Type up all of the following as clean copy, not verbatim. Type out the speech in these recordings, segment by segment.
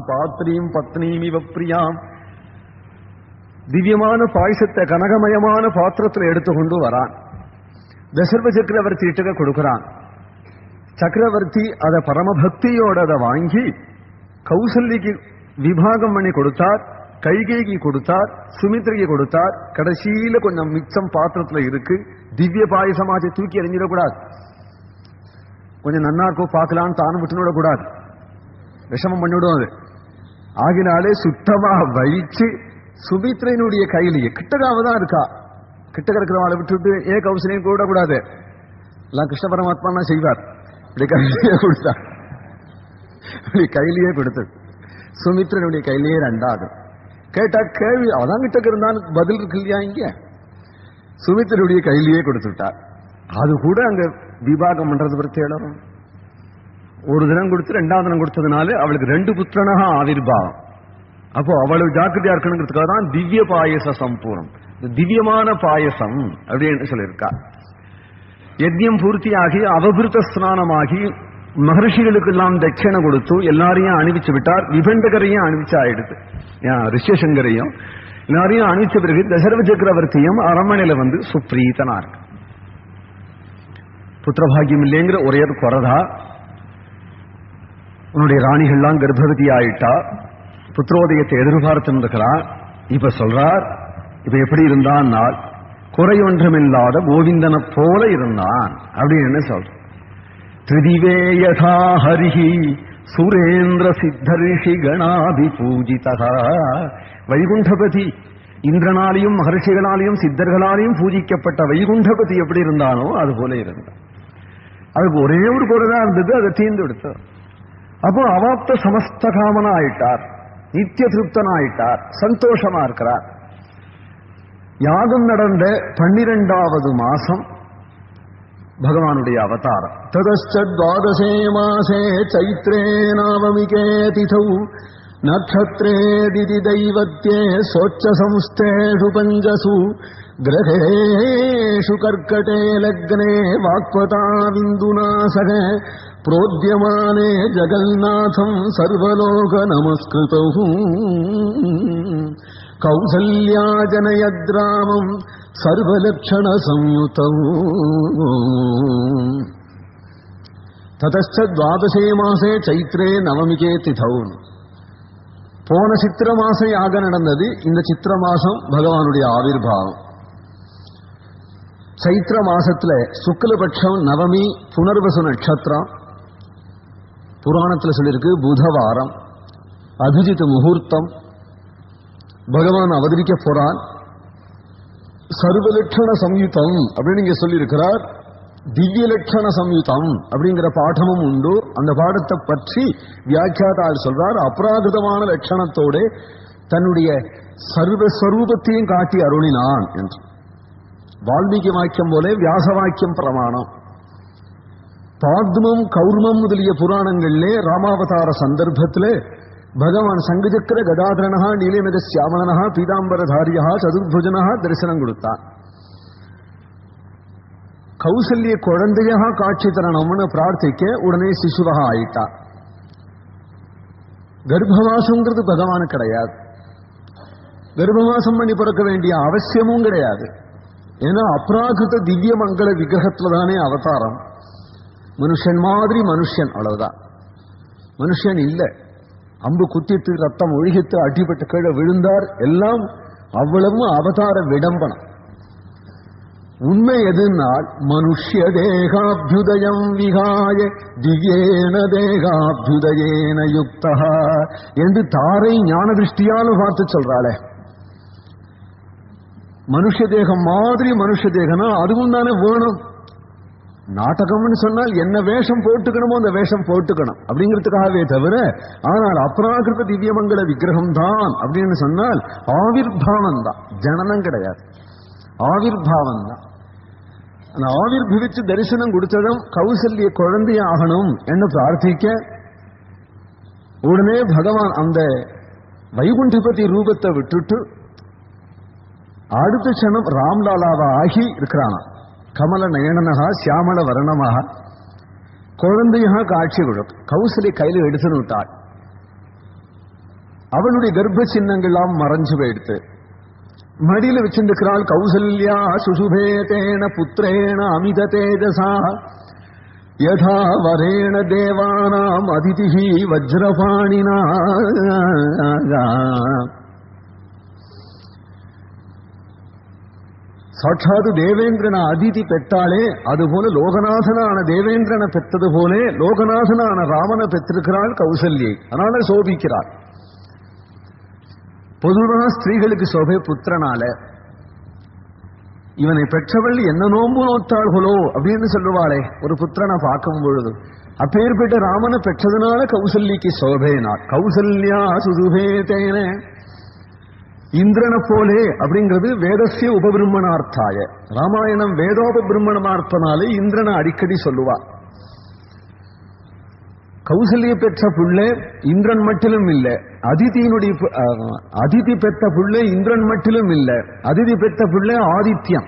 பாத்ரீம் பத்னீம் இவ பிரியாம். திவ்யமான பாயசத்தை கனகமயமான பாத்திரத்தில் எடுத்துக்கொண்டு வரான். தசரத சக்கரவர்த்தி கிட்ட கொடுக்கிறான். சக்கரவர்த்தி அதை பரமபக்தியோட அதை வாங்கி கௌசல்யக்கு விபாகம் பண்ணி கொடுத்தார், கைகேகி கொடுத்தார், சுமித்ரைக்கு கொடுத்தார். கடைசியில கொஞ்சம் மிச்சம் பாத்திரத்துல இருக்கு. திவ்ய பாயசமாச்சு தூக்கி எறிஞ்சிடக்கூடாது. கொஞ்சம் நன்னா இருக்கோ பார்க்கலான்னு தானும் விட்டுவிட கூடாது, விஷமம் பண்ணிவிடும் அது. ஆகினாலே சுத்தமா வழிச்சு சுமித்ரையினுடைய கையிலேயே கிட்டகாவதான் இருக்கா. கிட்டக இருக்கிறவளை விட்டுவிட்டு ஏன் கௌசல்யம் கூட கூடாது. எல்லாம் கிருஷ்ண பரமாத்மா செய்வார். இப்படி கையிலேயே கொடுத்தார். இப்படி கையிலேயே கொடுத்து சுமித்ரனுடைய கையிலேயே ரெண்டாவது கேட்டா கேள்வி அதான் கிட்ட இருந்தாலும் பதில் இருக்கு இல்லையா? இங்க சுமித்ரனுடைய கையிலேயே கொடுத்துட்டார். அது கூட அங்க விவாகம் பண்றது பற்றி இடம். ஒரு தினம் கொடுத்து ரெண்டாவது தினம் கொடுத்ததுனால அவளுக்கு 2 புத்திரனாக ஆவிர்பாவம். அப்போ அவளுக்கு ஜாக்கிரதையா இருக்கணுங்கிறதுக்காக தான் திவ்ய பாயச சம்பூர்ணம், திவ்யமான பாயசம் அப்படின்னு சொல்லியிருக்கா. யஜ்யம் பூர்த்தியாகி அவபிருத்த ஸ்நானமாகி மகர்ஷிகளுக்கெல்லாம் தட்சணை கொடுத்து எல்லாரையும் அனுப்பிச்சு விட்டார். விபண்டகரையும் அனுப்பிச்சு ஆயிடுது, ரிஷசங்கரையும் எல்லாரையும் அனுப்பிச்ச பிறகு தசரத சக்கரவர்த்தியும் அரண்மனையில வந்து சுப்ரீதனா இருக்கு. புத்திரபாகியம் இல்லைங்கிற ஒரே குறதா. உன்னுடைய ராணிகள்லாம் கர்ப்பவதி ஆயிட்டா, புத்திரோதயத்தை எதிர்பார்த்திருக்கிறார். இப்ப சொல்றார், இப்ப எப்படி இருந்தான், குறையொன்றுமில்லாத கோவிந்தனை போல இருந்தான் அப்படின்னு சொல்ற. திரிதிவே யதா ஹரிஹி சுரேந்திர சித்தர்ஷி கணாபி பூஜிதா. வைகுண்டபதி இந்திரனாலையும் மகர்ஷிகளாலையும் சித்தர்களாலையும் பூஜிக்கப்பட்ட வைகுண்டபதி எப்படி இருந்தானோ அது போல இருந்தான். அதுக்கு ஒரே ஒரு குறைதான் இருந்தது, அதை தீர்ந்து விடுத்தார். அப்போ அவாப்த சமஸ்த காமனா ஆயிட்டார், நித்திய திருப்தனாயிட்டார், சந்தோஷமா இருக்கிறார். யாகம் நடந்த 12வது மாசம் பகவானுடைய அவதாரம். ததஸ்சத்வாதசே மாசே சைத்ரே நவமிகே திதௌ நக்ஷத்ரே திதி தைவத்யே சோச்ச சம்ஸ்தேஷு பஞ்சசு கிரகேஷு கர்க்கடே லக்னே வாக்வதா விந்துநாசக प्रोद्यमाने जगन्नाथं सर्वलोक नमस्कृतौ कौसल्या जनयद्रामं सर्वलक्षण संयुतौ ततश्च द्वादशे मासे चैत्रे नवमिके तिथौ. போன சித்திர மாசம் யாக நடந்தது. இந்த சித்திர மாசம் பகவானுடைய ஆவிர்பாவம். சைத்திர மாசத்துல சுக்லபட்சம் நவமி புனர்வசு நட்சத்திரம். புராணத்தில் சொல்லியிருக்கு புதவாரம், அபிஜித் முகூர்த்தம். பகவான் அவதரிக்க போறான். சர்வலட்சண சம்யுதம் அப்படின்னு இங்க சொல்லியிருக்கிறார். திவ்ய லட்சண சம்யுதம் அப்படிங்கிற பாடமும் உண்டு. அந்த பாடத்தை பற்றி வியாக்கியாதார் சொல்றார், அபராகிருதமான லட்சணத்தோட தன்னுடைய சர்வஸ்வரூபத்தையும் காட்டி அருளினான் என்று. வால்மீகி வாக்கியம் போல வியாச வாக்கியம் பிரமாணம். பாத்மம் கௌர்மம் முதலிய புராணங்களிலே ராமாவதார சந்தர்ப்பத்திலே பகவான் சங்கச்சக்கர கதாதரனா நீலமேக சியாமலனா பீதாம்பரதாரியா சதுர்புஜனா தரிசனம் கொடுத்தான். கௌசல்ய குழந்தையா காட்சி தரணும்னு பிரார்த்திக்க உடனே சிசுவகா ஆயிட்டா. கர்ப்பவாசங்கிறது பகவானு கிடையாது. கர்ப்பவாசம் பண்ணி பிறக்க வேண்டிய அவசியமும் கிடையாது. ஏன்னா அப்ராகிருத திவ்ய மங்கள விக்கிரகத்துல தானே அவதாரம். மனுஷன் மாதிரி மனுஷன், அவ்வளவுதான். மனுஷன் இல்ல. அம்பு குத்திட்டு ரத்தம் ஒழுகித்து அடிபட்டு கீழே விழுந்தார், எல்லாம் அவ்வளவு அவதார விடம்பனம். உண்மை எதுனால் மனுஷ்ய தேகாபியுதயம் விகாய திவ்யேன தேகாபியுதயேன யுக்தா என்று தாரை ஞான திருஷ்டியாலும் பார்த்து சொல்றாளே. மனுஷ தேகம் மாதிரி மனுஷ தேகனா அதுவும் தானே வேணும். நாடகம்னு சொன்னால் என்ன வேஷம் போட்டுக்கணுமோ அந்த வேஷம் போட்டுக்கணும் அப்படிங்கிறதுக்காகவே தவிர, ஆனால் அப்ராகிருத திவ்யமங்கல விக்கிரகம் தான் அப்படின்னு சொன்னால் ஆவிர்பாவம் தான், ஜனனம் கிடையாது. ஆவிர்பாவம் தான். அந்த ஆவிர்பவிச்சு தரிசனம் கொடுத்ததும் கௌசல்ய குழந்தை ஆகணும் என்று பிரார்த்திக்க உடனே பகவான் அந்த வைகுண்டபதி ரூபத்தை விட்டுட்டு அடுத்த க்ஷணம் ராம்லாலாவா ஆகி இருக்கிறானா. கமல நயனனகா சியாமல வர்ணமாக குழந்தையாக காட்சி கொடுக்கும். கௌசல்ய கையில் எடுத்துன்னு விட்டாள். அவளுடைய கர்ப்ப சின்னங்கள்லாம் மறைஞ்சு போயிடுத்து. மடியில வச்சிருக்கிறாள். கௌசல்யா சுசுபேதேன புத்திரேண அமித தேஜசா யதா வரேண தேவானாம் அதிதிஹி வஜ்ரபாணினா. சாட்சாது தேவேந்திரன அதிதி பெற்றாலே அதுபோல லோகநாதனான தேவேந்திரனை பெற்றது போல லோகநாதனான ராமனை பெற்றிருக்கிறாள் கௌசல்யை. அதனால சோபிக்கிறாள். பொதுவாக ஸ்திரீகளுக்கு சோபை புத்திரனால. இவனை பெற்றவள் என்ன நோன்பு நோத்தாள்களோ அப்படின்னு சொல்லுவாளே ஒரு புத்திரனை பார்க்கும் பொழுது. அப்பேற்பட்ட ராமனை பெற்றதுனால கௌசல்யக்கு சோபேனாள். கௌசல்யா சுதுபேதேன இந்திரனை போலே அப்படிங்கிறது வேதசிய உபபிரம்மணார்த்தாய. ராமாயணம் வேதோபபிரம்மணமார்த்தனாலே இந்திரனை அடிக்கடி சொல்லுவா. கௌசல்ய பெற்ற பிள்ளை இந்திரன் மட்டிலும் இல்லை. அதிதி பெற்ற பிள்ளை இந்திரன் மட்டிலும் இல்லை. அதிதி பெற்ற பிள்ளை ஆதித்யம்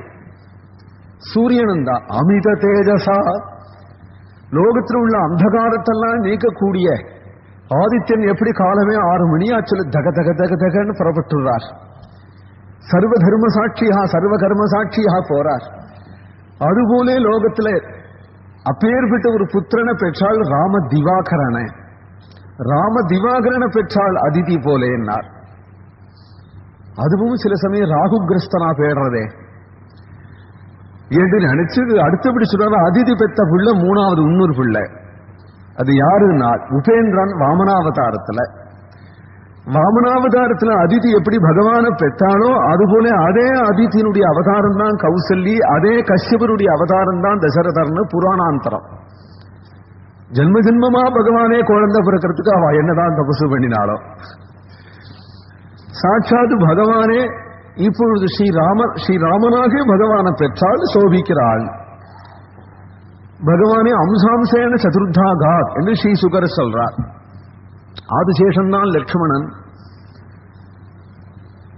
சூரியனந்தா அமித தேஜசா. லோகத்தில் உள்ள அந்தகாரத்தெல்லாம் நீக்கக்கூடிய ஆதித்யன் எப்படி காலமே 6 மணி ஆச்சல தக தக தக தகன்னு புறப்பட்டுறார். சர்வ தர்ம சாட்சியா சர்வ கர்ம சாட்சியா போறார். அதுபோலே லோகத்துல அப்பேற்பட்ட ஒரு புத்திரனை பெற்றால் ராம திவாகரனை. ராம திவாகரனை பெற்றால் அதிதி போலே என்னார். அதுவும் சில சமயம் ராகுகிரஸ்தனா பேடுறதே என்று நினைச்சு அடுத்தபடி சொல்ற அதிதி பெற்ற பிள்ளை 3வது இன்னொரு பிள்ளை. அது யாருன்னா உபேந்திரன் வாமனாவதாரத்துல. வாமனாவதாரத்துல அதிதி எப்படி பகவானை பெற்றாலோ அதுபோல அதே அதிதியினுடைய அவதாரம் தான் கௌசல்யி. அதே கஷ்யபருடைய அவதாரம் தான் தசரதர்னு புராணாந்தரம். ஜென்ம ஜென்மமா பகவானே குழந்தை பிறக்கிறதுக்கு அவ என்னதான் தபசு பண்ணினாலோ சாட்சாத் பகவானே இப்பொழுது ஸ்ரீராமனாக பகவானை பெற்றால் சோபிக்கிறாள். பகவானே அம்சாம்சேன சதுர்தாகாத் என்று ஸ்ரீ சுகர் சொல்றார். ஆதிசேஷன் தான் லட்சுமணன்.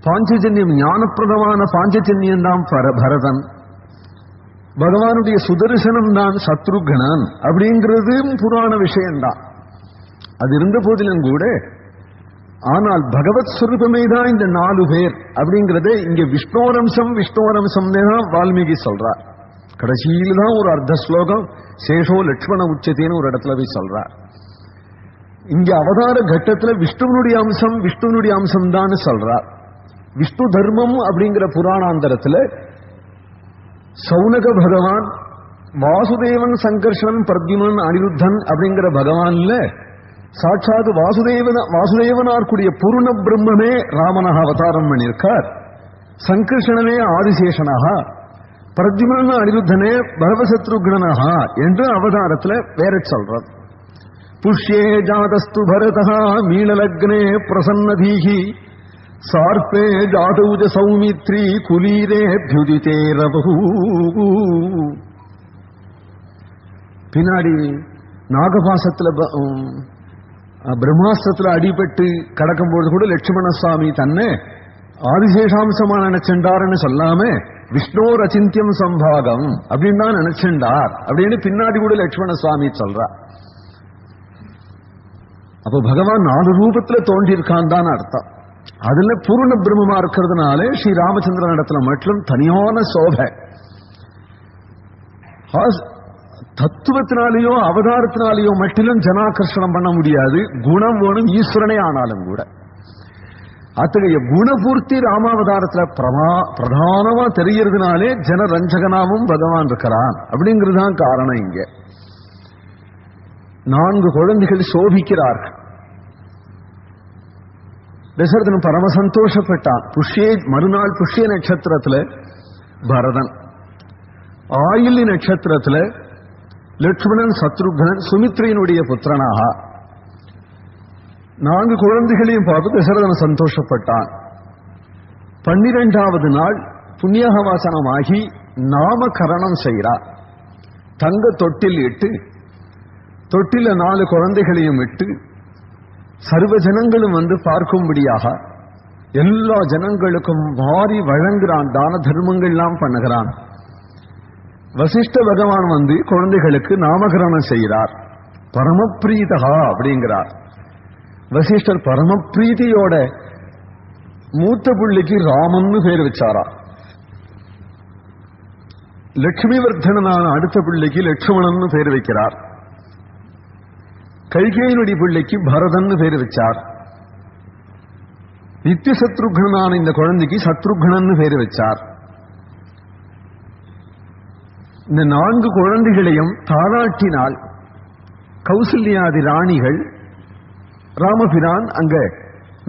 பாஞ்சஜன்யம் ஞானப்பிரதமான பாஞ்சஜன்யம் தான் பரதன். பகவானுடைய சுதர்சனம் தான் சத்ருகணன் அப்படிங்கிறது புராண விஷயம்தான். அது இருந்த போதிலும் கூட ஆனால் பகவத் ஸ்வரூபமே தான் இந்த 4 பேர் அப்படிங்கறத இங்க விஷ்ணோரம்சம் தான் வால்மீகி சொல்றார். கடைசியில தான் ஒரு அர்த்த ஸ்லோகம் சேஷோ லட்சுமண உச்சத்தின்னு ஒரு இடத்துல போய் சொல்றார். இங்க அவதார கட்டத்துல விஷ்ணுனுடைய அம்சம் தான் சொல்றார். விஷ்ணு தர்மம் அப்படிங்கிற புராணாந்தரத்துல சௌனக பகவான் வாசுதேவன் சங்கர்ஷன் பிரத்யுமன் அனிருத்தன் அப்படிங்கிற பகவான்ல சாட்சாத் வாசுதேவனார்க்குடைய பூர்ண பிரம்மமே ராமனாக அவதாரம் பண்ணியிருக்கார். சங்கர்ஷனே ஆதிசேஷனாக, பிரத்யுமன் அனிருத்தனே பரவசத்ருக்னனாக என்று அவதாரத்துல வேற சொல்றது. புஷ்யே ஜாதஸ்து பரதா மீனலக்னே பிரசன்னதீஹி சார்பே ஜாதௌஜ சௌமித்ரி குலீரே த்யுதிதே ரபஹூ. பின்னாடி நாகபாசத்துல பிரம்மாஸ்திரத்துல அடிபட்டு கடக்கும்போது கூட லட்சுமண சுவாமி தன்னை ஆதிசேஷாம்சமா நினைச்சென்றார்னு சொல்லாம விஷ்ணோர் அச்சிந்தியம் சம்பாகம் அப்படின்னு தான் நினைச்சென்றார் அப்படின்னு பின்னாடி கூட லட்சுமண சுவாமி சொல்றார். அப்ப பகவான் 4 ரூபத்துல தோன்றியிருக்கான் தான் அர்த்தம். அதுல பூர்ண பிரம்மமா இருக்கிறதுனால ஸ்ரீ ராமச்சந்திரன் இடத்துல மட்டும் தனியான சோபை. தத்துவத்தினாலேயோ அவதாரத்தினாலேயோ மட்டிலும் ஜனாகர்ஷணம் பண்ண முடியாது. குணம் வேணும் ஈஸ்வரனே ஆனாலும் கூட. அத்தகைய குணபூர்த்தி ராமாவதாரத்துல பிரதானமா தெரியறதுனாலே ஜனரஞ்சகனாவும் பகவான் இருக்கிறான் அப்படிங்கிறதுதான் காரணம். இங்க 4 குழந்தைகள் சோபிக்கிறார்கள். தசரதன் பரம சந்தோஷப்பட்டான். மறுநாள் புஷ்ய நட்சத்திரத்துல பரதன், ஆயில்லி நட்சத்திரத்துல லட்சுமணன் சத்ருகன் சுமித்ரையினுடைய புத்திரனாக 4 குழந்தைகளையும் பார்த்து தசரதன் சந்தோஷப்பட்டான். 12வது நாள் புண்ணியவாசனமாகி நாமகரணம் செய்கிறார். தங்க தொட்டில் இட்டு தொட்டில 4 குழந்தைகளையும் இட்டு சர்வ ஜனங்களும் வந்து பார்க்கும்படியாக எல்லா ஜனங்களுக்கும் வாரி வழங்குகிறான். தான தர்மங்கள்லாம் பண்ணுகிறான். வசிஷ்ட பகவான் வந்து குழந்தைகளுக்கு நாமகரணம் செய்கிறார். பரமப்பிரீதகா அப்படிங்கிறார். வசிஷ்டர் பரமப்பிரீதியோட மூத்த பிள்ளைக்கு ராமன்னு பேர் வச்சாரா. லட்சுமிவர்தனான அடுத்த பிள்ளைக்கு லட்சுமணன் பேர் வைக்கிறார். கைகேயினுடைய பிள்ளைக்கு பரதன் பேர் வச்சார். நித்திய சத்ருக்னான இந்த குழந்தைக்கு சத்ருக்னன் பேர் வச்சார். இந்த 4 குழந்தைகளையும் தாலாட்டினால் கௌசல்யாதி ராணிகள் ராமபிரான் அங்க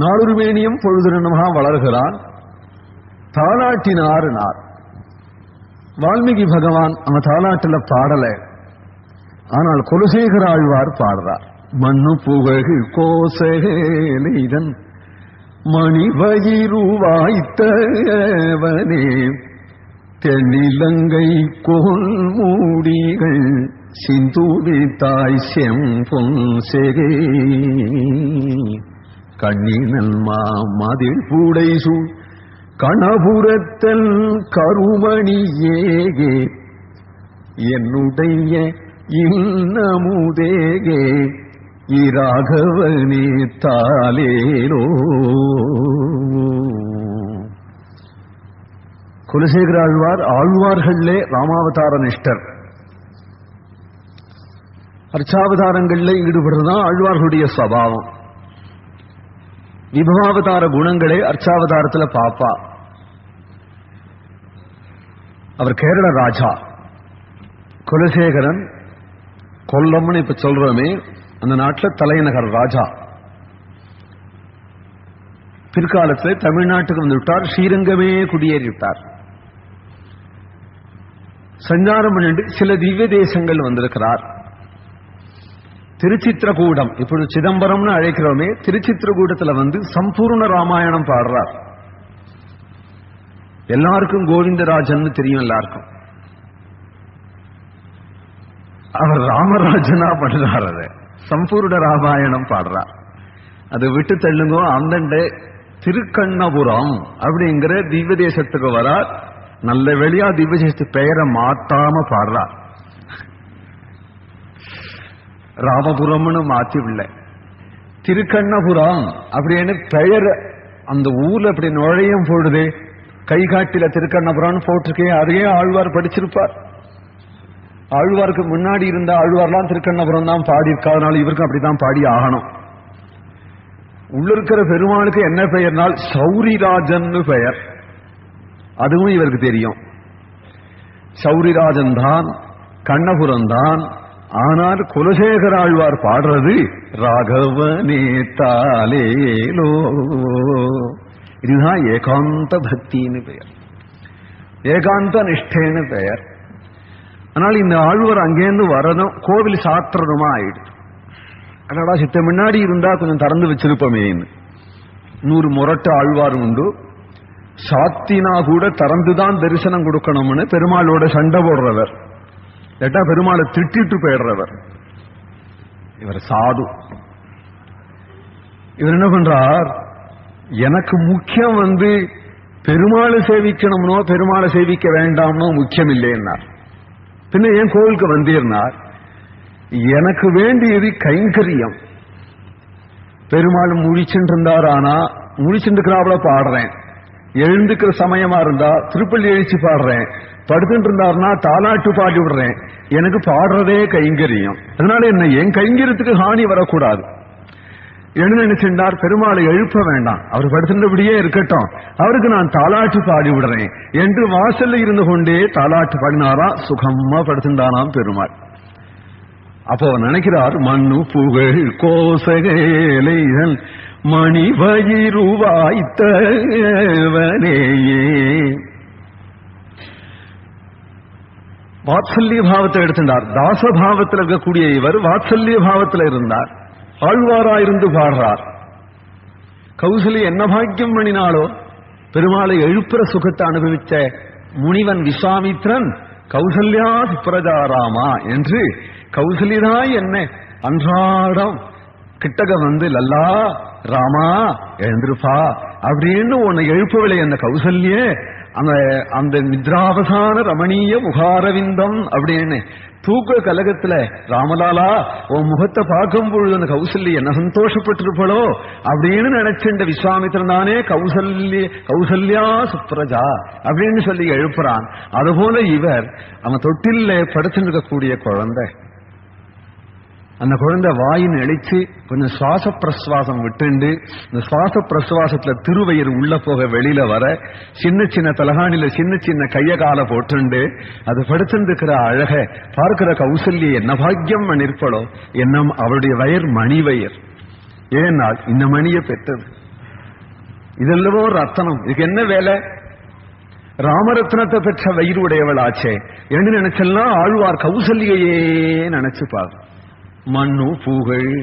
நாளுருமேனியும் பொழுதுரனமாக வளர்கிறான். தாலாட்டினார். வால்மீகி பகவான் அவன் தாலாட்டில பாடல, ஆனால் குலசேகர ஆழ்வார் பாடுறார். மண்ணு புகழ் கோசேலன் மணிவயிறுவாய்த்தவனே தென்னிலங்கை கோல் மூடிகள் சிந்துவி தாய் செம்பொன் செகே கண்ணினல் மதில் பூடை சூழ் கணபுரத்தல் கருமணி ஏகே என்னுடைய இன்னமுதேகே இராகவனே தாலேலோ. குலசேகர ஆழ்வார் ஆழ்வார்களே ராமாவதார நிஷ்டர். அர்ச்சாவதாரங்கள்ல ஈடுபடுறதுதான் ஆழ்வார்களுடைய சுபாவம். விபவாவதார குணங்களே அர்ச்சாவதாரத்துல பாப்பா. அவர் கேரள ராஜா. குலசேகரன் கொல்லம்னு இப்ப சொல்றோமே, அந்த நாட்டில் தலைநகர் ராஜா. பிற்காலத்தில் தமிழ்நாட்டுக்கு வந்து விட்டார். ஸ்ரீரங்கமே குடியேறிவிட்டார். சஞ்சாரம் பண்ணிட்டு சில திவ்ய தேசங்கள் வந்திருக்கிறார். திருச்சித்திரகூடம், இப்பொழுது சிதம்பரம்னு அழைக்கிறோமே, திருச்சித்திரகூடத்துல வந்து சம்பூர்ண ராமாயணம் பாடுறார். எல்லாருக்கும் கோவிந்தராஜன் தெரியும். எல்லாருக்கும் அவர் ராமராஜனா பண்றார். அதை சம்பூர்ண ராமாயணம் பாடுறார். அதை விட்டு தள்ளுங்கோ. அந்த திருக்கண்ணபுரம் அப்படிங்கிற திவ்ய தேசத்துக்கு வரார். நல்ல வெளியா திவ்ய தேசத்து பெயரை மாத்தாம பாடுறார். ராமபுரம்னு மாத்தி இல்ல, திருக்கண்ணபுரம் அப்படின்னு பெயர். அந்த ஊர்ல அப்படி நுழையும் பொழுது கை காட்டில திருக்கண்ணபுரம் போட்டிருக்கேன். அதையே ஆழ்வார் படிச்சிருப்பார். ஆழ்வாருக்கு முன்னாடி இருந்த ஆழ்வார்லாம் திருக்கண்ணபுரம் தான் பாடியிருக்கா. அதனால இவருக்கும் அப்படித்தான் பாடி ஆகணும். உள்ள இருக்கிற பெருமாளுக்கு என்ன பெயர்னால் சௌரிராஜன் பெயர். அதுவும் இவருக்கு தெரியும். சௌரிராஜன் தான், கண்ணபுரம் தான். ஆனால் குலசேகர ஆழ்வார் பாடுறது ராகவனே தாலேலோ. இதுதான் ஏகாந்த பக்தின்னு பெயர், ஏகாந்த நிஷ்டேன்னு பெயர். ஆனால் இந்த ஆழ்வார் அங்கேருந்து வரதும் கோவில் சாத்திரமா ஆயிடுது. அடடா, சித்த முன்னாடி இருந்தா கொஞ்சம் திறந்து வச்சிருப்போமேன்னு 100 முரட்டு ஆழ்வார் உண்டு. சாத்தினா கூட திறந்துதான் தரிசனம் கொடுக்கணும்னு பெருமாளோட சண்டை போடுறவர், கேட்டா பெருமாளை திட்டிட்டு போயிடுறவர். இவர் சாது. இவர் என்ன பண்றார், எனக்கு முக்கியம் வந்து பெருமாளை சேவிக்கணும்னோ பெருமாளை சேவிக்க வேண்டாம்னோ முக்கியம் இல்லைன்னார். பின்ன ஏன் கோவிலுக்கு வந்தீர்னார், எனக்கு வேண்டியது கைங்கரியம். பெருமாள் முழிச்சுட்டு இருந்தார். ஆனா முழிச்சுட்டு இருக்கிறாப்புல பாடுறேன். எழுந்துக்கிற சமயமா இருந்தா திருப்பள்ளி எழுச்சி பாடுறேன். படுத்துட்டு இருந்தாருன்னா தாலாட்டு பாடி விடுறேன். எனக்கு பாடுறதே கைங்கரியம். அதனால என்ன, என் கைங்கரியத்துக்கு ஹானி வரக்கூடாது. எழுந்து நினைச்சிருந்தார், பெருமாளை எழுப்ப வேண்டாம், அவர் படுத்துட்டபடியே இருக்கட்டும், அவருக்கு நான் தாலாட்டு பாடி விடுறேன் என்று வாசல்ல இருந்து கொண்டே தாலாட்டு பாடினாரா. சுகமா படுத்துட்டானாம் பெருமாள். அப்போ நினைக்கிறார், மண்ணு புகழ் கோசகேலைகள் மணிவயிறுவாய்த்தவனேயே. வாத்சல்ய பாவத்தை எடுத்துட்டார். தாசபாவத்தில் இருக்கக்கூடிய இவர் வாத்சல்ய பாவத்தில் இருந்தார். ஆழ்வாராயிருந்து பாடுறார். கௌசல்யா என்ன பாக்கியம் பண்ணினாலோ, பெருமாளை எழுப்புற சுகத்தை அனுபவிச்ச முனிவன் விஸ்வாமித்ரன் கௌசல்யா சுப்ரஜாராமா என்று கௌசல்யதான் என்ன அன்றாடம் கிட்டக வந்து லல்லா ராமா எழுந்திருப்பா அப்படின்னு உன்னை எழுப்பவில்லை அந்த கௌசல்யே. அந்த அந்த நித்ராவசான ரமணீய முகாரவிந்தம் அப்படின்னு தூக்க கலகத்துல ராமலாலா உன் முகத்தை பார்க்கும் பொழுது அந்த கௌசல்யா என்ன சந்தோஷப்பட்டிருப்பளோ அப்படின்னு நினைச்சுண்ட விஸ்வாமித்திரன் தானே கௌசல்யா சுப்ரஜா அப்படின்னு சொல்லி எழுப்புறான். அதுபோல இவர் அவன் தொட்டில படுத்துட்டு இருக்கக்கூடிய குழந்தை, அந்த குழந்தை வாயின் அழிச்சு கொஞ்சம் சுவாச பிரஸ்வாசம் விட்டுண்டு இந்த சுவாச பிரஸ்வாசத்துல திருவயிறு உள்ள போக வெளியில வர சின்ன சின்ன தலகாணில சின்ன சின்ன கைய கால போட்டுண்டு அது படுத்துட்டு இருக்கிற அழக பார்க்கிற கௌசல்யா என்ன பாக்கியம் நிற்பளோ என்ன. அவருடைய வயர் மணி வயர். ஏனால் இந்த மணியை பெற்றது. இதெல்லவோ ரத்தனம். இதுக்கு என்ன வேலை? ராமரத்னத்தை பெற்ற வயிறு உடையவள் ஆச்சே என்று நினைச்செல்லாம் ஆழ்வார் கௌசல்யையே நினைச்சுப்பார். மண்ணு புகழ்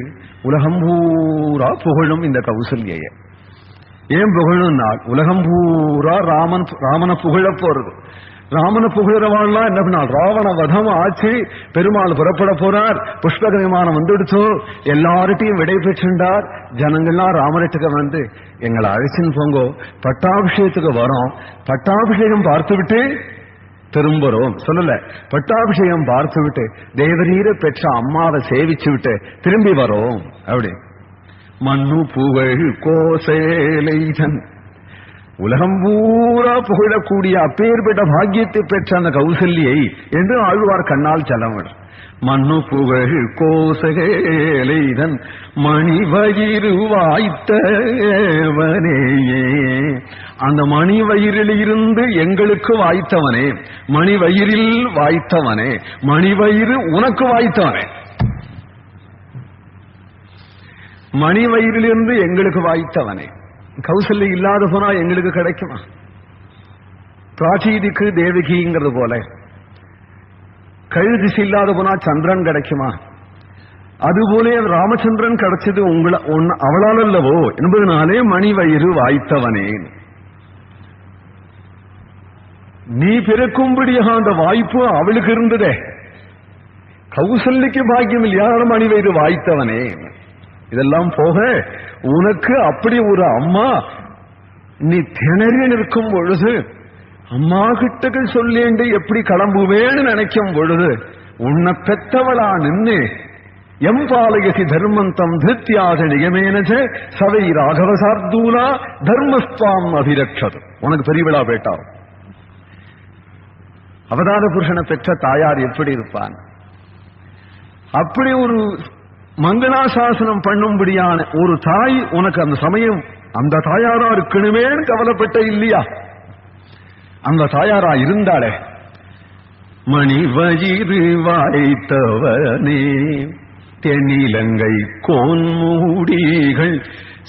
உலகம் பூரா புகழும் இந்த கௌசல்யை. ஏன் புகழும்? உலகம் பூரா ராமனை புகழ போறது. ராமனை புகழறவாள்லாம் என்ன பண்ணால் ராவண வதம் ஆச்சு, பெருமாள் புறப்பட போறார், புஷ்பக விமானம் வந்துடுச்சோ, எல்லார்ட்டையும் விடை பெற்றுண்டார். ஜனங்கள்லாம் ராமரட்டுக்கு வந்து எங்களை அழைச்சின்னு போங்கோ, பட்டாபிஷேகத்துக்கு வரோம், பட்டாபிஷேகம் பார்த்து விட்டு திரும்புறோம் சொல்லல, பட்டாபிஷேகம் பார்த்து விட்டு தேவரீர பெற்ற அம்மாவை சேவிச்சு விட்டு திரும்பி வரோம் அப்படி. மண்ணு புகழ் கோசேலைதன் உலகம் பூரா புகழக்கூடிய அப்பேற்பட்ட பாக்கியத்தை பெற்ற அந்த கௌசல்யை என்று ஆழ்வார் கண்ணால் செலவிட. மண்ணு புகழ் கோசேலைதன் மணிவயிறு வாய்த்தவனேயே, அந்த மணி வயிறில் இருந்து எங்களுக்கு வாய்த்தவனே, மணி வயிறில் வாய்த்தவனே, மணி வயிறு உனக்கு வாய்த்தவனே, மணி வயிறிலிருந்து எங்களுக்கு வாய்த்தவனே. கௌசல்யா இல்லாத போனா எங்களுக்கு கிடைக்குமா? பிராச்சீதிக்கு தேவகிங்கிறது போல கழுதிசை இல்லாத போனா சந்திரன் கிடைக்குமா? அதுபோல ராமச்சந்திரன் கிடைச்சது அவளால் அல்லவோ என்பதனாலே மணி வயிறு வாய்த்தவனே. நீ பிறக்கும்படியாக அந்த வாய்ப்பு அவளுக்கு இருந்ததே, கௌசல்யக்கு பாக்கியம் இல்லையா? மணி வயிறு வாய்த்தவனே. இதெல்லாம் போக உனக்கு அப்படி ஒரு அம்மா, நீ திணறி நிற்கும் பொழுது அம்மா கிட்ட சொல்லேண்டு எப்படி கிளம்புவேன்னு நினைக்கும் பொழுது உன்னை பெத்தவளா நின்று எம்பாலயசி தர்மந்தம் திருத்தியாக நியமேனஜ சவை ராகவ சார்தூலா தர்மஸ்வாம் அபிரக்ஷது. உனக்கு பெரியவிழா பேட்டாவும் அவதார புருஷனை பெற்ற தாயார் எப்படி இருப்பான்? அப்படி ஒரு மங்களாசாசனம் பண்ணும்படியான ஒரு தாய் உனக்கு அந்த சமயம் அந்த தாயாரா இருக்கணுமேன்னு கவலைப்பட்ட இல்லையா? அந்த தாயாரா இருந்தாளே. மணி வயிறு வாய்த்தவனே தென்னிலங்கை கோன்மூடிகள்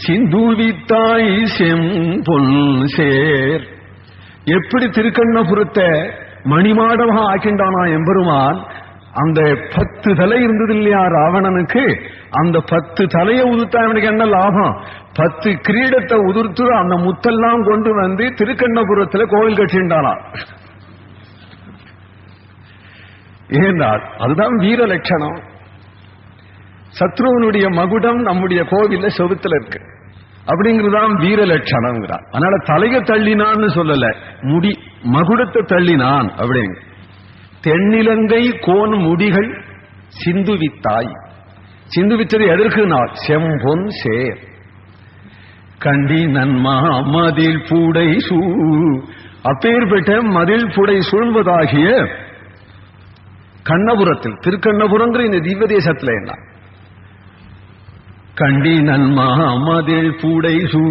சிந்துவித்தாய் செம்பொன் சேர். எப்படி திருக்கண்ணபுரத்தை மணிமாடமாக ஆக்கின்றானா எம்பெருமான். அந்த 10 தலை இருந்தது இல்லையா ராவணனுக்கு, அந்த 10 தலையை உதிர்த்தா அவனுக்கு என்ன லாபம்? 10 கிரீடத்தை உதிர்த்து அந்த முத்தெல்லாம் கொண்டு வந்து திருக்கண்ணபுரத்துல கோவில் கட்டின்றானா. ஏனால் அதுதான் வீர லட்சணம். சத்ருவனுடைய மகுடம் நம்முடைய கோவில்ல செவுத்துல இருக்கு, அப்படிங்கிறதுதான் வீர லட்சணம்ங்கிறான். அதனால தலையை தள்ளினான்னு சொல்லல, முடி மகுடத்தை தள்ளினான் அப்படிங்க. தென்னிலங்கை கோன் முடிகள் சிந்துவித்தாய். சிந்துவித்தது எதற்கு நாள்? செம்பொன் சேர். கண்டி நன்மா மதில் பூடை சூ. அப்பேற்பட்ட மதில் பூடை சூழ்வதாகிய கண்ணபுரத்தில், திருக்கண்ணபுரங்கிற இந்த திவ்ய தேசத்துல என்ன கண்டி நன்மா மதில் பூடை சூ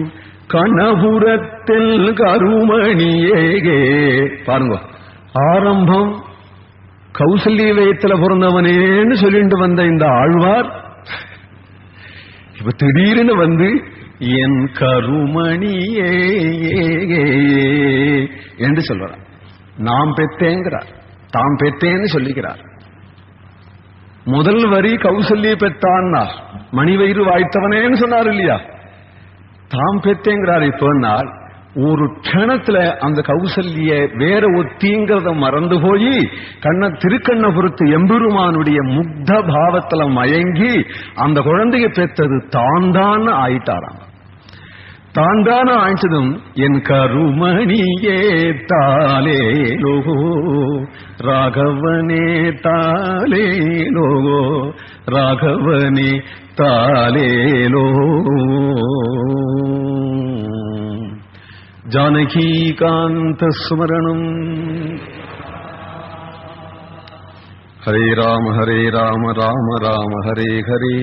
கண்ணபுரத்தில் கருமணியே. பாருங்க, ஆரம்பம் கௌசல்ய வயத்துல பிறந்தவனேன்னு சொல்லிட்டு வந்த இந்த ஆழ்வார் இப்ப திடீர்னு வந்து என் கருமணியே என்று சொல்றார். நாம் பெத்தேங்கிறார், தாம் பெத்தேன்னு சொல்லிக்கிறார். முதல் வரி கௌசல்ய பெற்றான்னா மணிவயிறு வாய்த்தவனேன்னு சொன்னார் இல்லையா? தாம் பெத்தேங்கிறார். இப்போ நாள் ஒரு க்ஷணத்துல அந்த கௌசல்ய வேற ஒத்திங்கிறத மறந்து போய் திருக்கண்ணபுரத்து எம்பெருமானுடைய முக்த பாவத்துல மயங்கி அந்த குழந்தைய பெற்றது தான் தான் ஆயிட்டாராம். தாண்டான ஆழ்ச்சதும் என் கருமணியே தாலேலோ ராகவனே தாலேலோ ராகவனே தாலேலோ ஜானகீகாந்த ஸ்மரணம். ஹரே ராம ராம ராம ஹரே ஹரே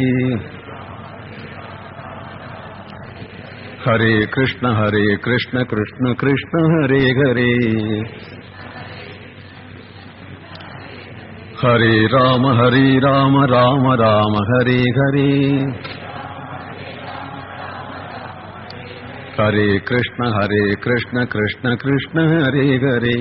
ஹரே கிருஷ்ண கிருஷ்ண கிருஷ்ண ஹரே ஹரே ஹரே ராம ராம ராம ஹரே ஹரே ஹரே கிருஷ்ண கிருஷ்ண கிருஷ்ண ஹரே ஹரே